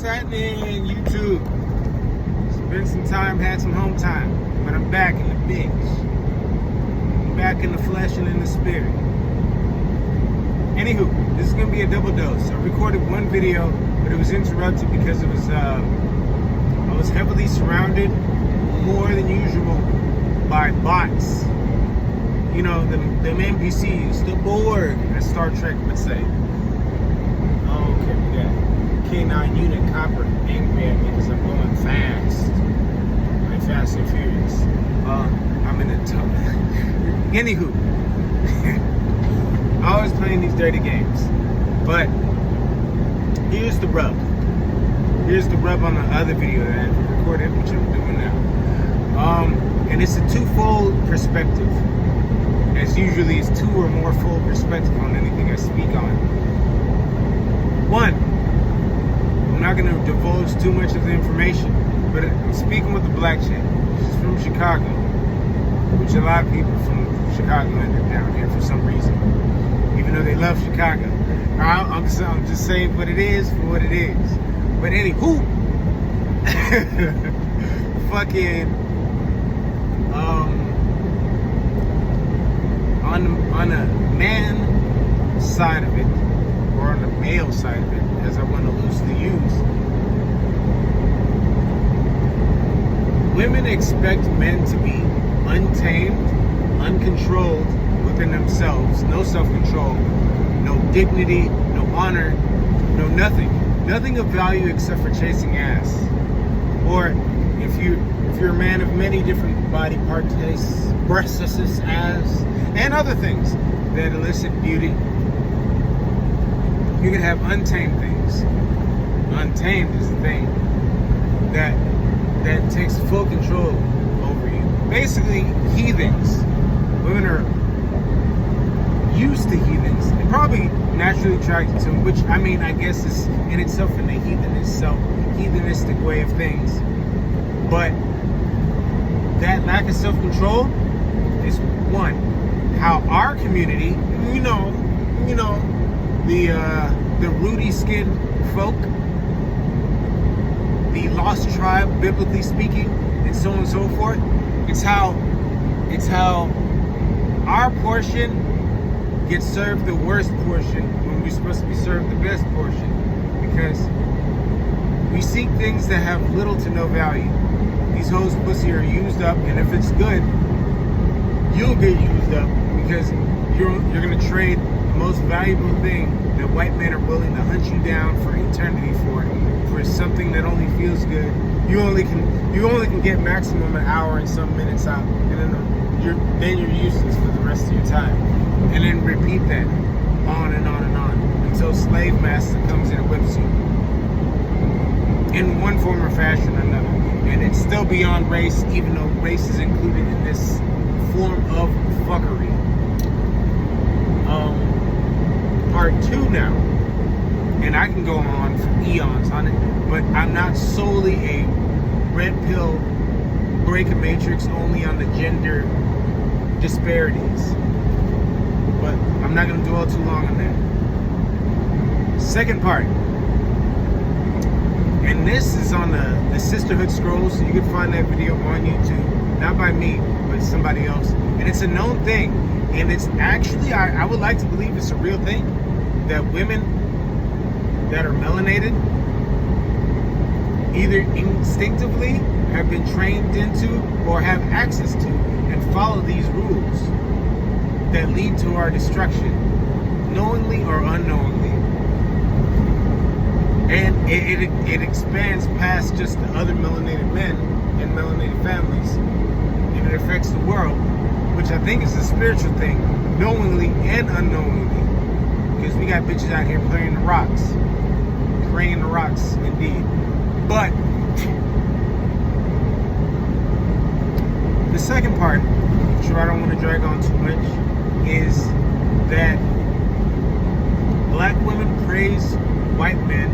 happening, YouTube? It's been some time, had some home time, but I'm back in the bitch. I'm back in the flesh and in the spirit. Anywho, this is gonna be a double dose. I recorded one video, but it was interrupted because it was I was heavily surrounded, more than usual, by bots. You know, them NPCs, the Borg, as Star Trek would say. Oh, okay, we got K9 Unit Copper angry at me because I'm going fast. Like Fast and Furious. I'm in a tub. Anywho, I always playing these dirty games. But here's the rub. Here's the rub on the other video that I recorded, which I'm doing now. And it's a twofold perspective. As usually it's two or more full perspective on anything I speak on. One, I'm not going to divulge too much of the information, but I'm speaking with a black chick. She's from Chicago, which a lot of people from Chicago end up down here for some reason, even though they love Chicago. I'm just saying what it is for what it is. But anywho, fucking, on a man side of it, or on the male side of it, as I want to loosely use, women expect men to be untamed, uncontrolled within themselves, no self-control, no dignity, no honor, no nothing. Nothing of value except for chasing ass. Or if you're a man of many different body part tastes, breasts, ass, and other things that elicit beauty, you can have untamed things. Untamed is the thing that takes full control over you. Basically, heathens. Women are used to heathens and probably naturally attracted to them, which I mean, I guess is in itself in the heathenistic way of things. But that lack of self-control is one. How our community, you know, the ruddy skinned folk, the lost tribe, biblically speaking, and so on and so forth. It's how our portion gets served the worst portion when we're supposed to be served the best portion, because we seek things that have little to no value. These hoes pussy are used up, and if it's good, you'll get used up because you're gonna trade the most valuable thing that white men are willing to hunt you down for eternity for something that only feels good. You only can get maximum an hour and some minutes out, and then you're useless for the rest of your time. And then repeat that on and on and on until slave master comes in and whips you in one form or fashion or another. And it's still beyond race, even though race is included in this form of fuckery. Part 2 now, and I can go on for eons on it, but I'm not solely a red pill break a matrix only on the gender disparities. But I'm not going to dwell too long on that. Second part, and this is on the Sisterhood Scrolls, so you can find that video on YouTube, not by me, but somebody else. And it's a known thing, and it's actually, I would like to believe it's a real thing, that women that are melanated either instinctively have been trained into or have access to and follow these rules that lead to our destruction, knowingly or unknowingly. And it expands past just the other melanated men and melanated families, and it affects the world, which I think is a spiritual thing, knowingly and unknowingly, because we got bitches out here playing the rocks, praying the rocks, indeed. But the second part, which I don't want to drag on too much, is that black women praise white men,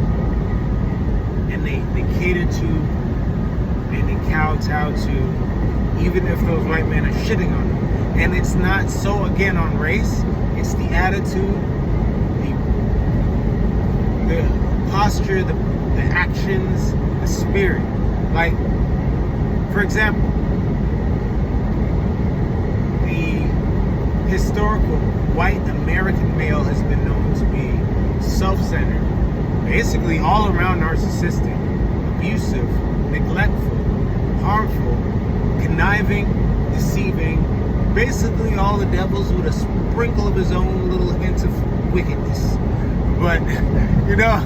and they cater to and they kowtow to, even if those white men are shitting on them. And it's not so, again, on race, it's the attitude, the posture, the the actions, the spirit. Like, for example, the historical white American male has been known to be self-centered, basically all around narcissistic, abusive, neglectful, harmful, conniving, deceiving, basically all the devils with a sprinkle of his own little hint of wickedness. But, you know,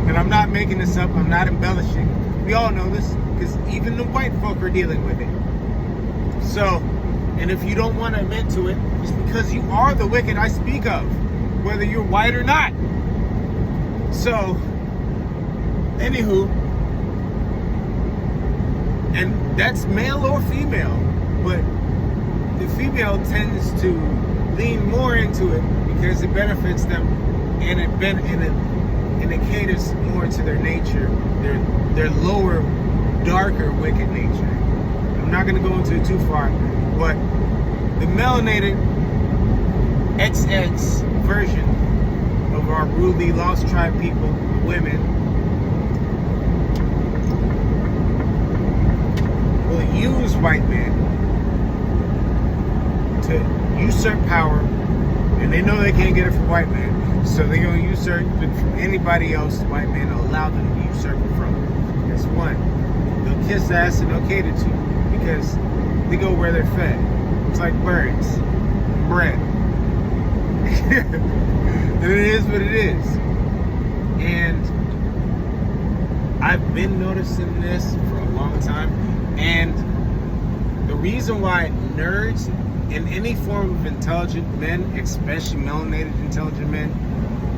and I'm not making this up, I'm not embellishing. We all know this, because even the white folk are dealing with it. So, and if you don't want to admit to it, it's because you are the wicked I speak of, whether you're white or not. So, anywho, and that's male or female, but the female tends to lean more into it because it benefits them, and it caters more to their nature, their lower, darker, wicked nature. I'm not going to go into it too far, but the melanated XX version of our ruly lost tribe people, women, will use white men to usurp power, and they know they can't get it from white men, so they're going to usurp it from anybody else white men allow them to usurp it from. That's one. They'll kiss ass and they'll cater to you because they go where they're fed. It's like birds, bread. And it is what it is. And I've been noticing this for a long time, and the reason why nerds in any form of intelligent men, especially melanated intelligent men,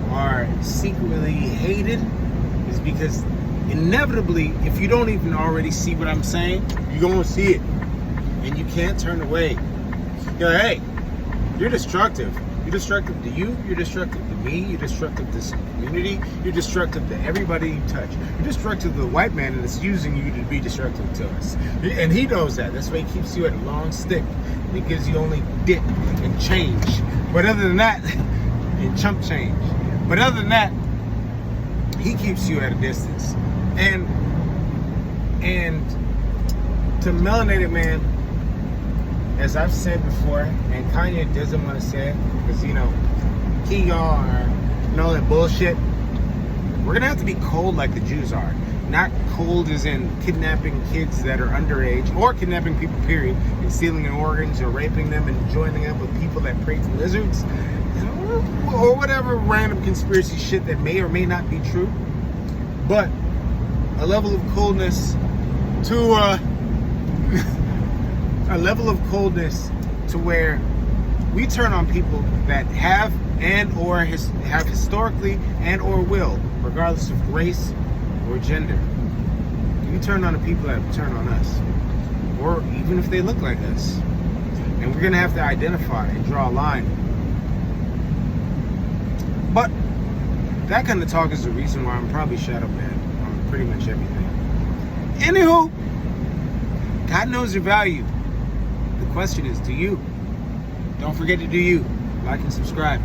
are secretly hated is because inevitably, if you don't even already see what I'm saying, you're going to see it. And you can't turn away. You're like, hey, you're destructive. You're destructive to you. You're destructive to me. You're destructive to this community. You're destructive to everybody you touch. You're destructive to the white man that's using you to be destructive to us. And he knows that. That's why he keeps you at a long stick. He gives you only dick and change. But other than that, and chump change. But other than that, he keeps you at a distance. And to melanated man, as I've said before, and Kanye doesn't want to say it, because, you know, he, y'all are, and all that bullshit, we're going to have to be cold like the Jews are. Not cold as in kidnapping kids that are underage, or kidnapping people, period, and stealing their organs, or raping them and joining up with people that pray to lizards, or whatever random conspiracy shit that may or may not be true. But a level of coldness to a level of coldness to where we turn on people that have and or have historically and or will, regardless of race or gender. We turn on the people that turn on us, or even if they look like us. And we're gonna have to identify and draw a line. But that kind of talk is the reason why I'm probably shadow banned on pretty much everything. Anywho, God knows your value. The question is, do you? Don't forget to do you. Like and subscribe.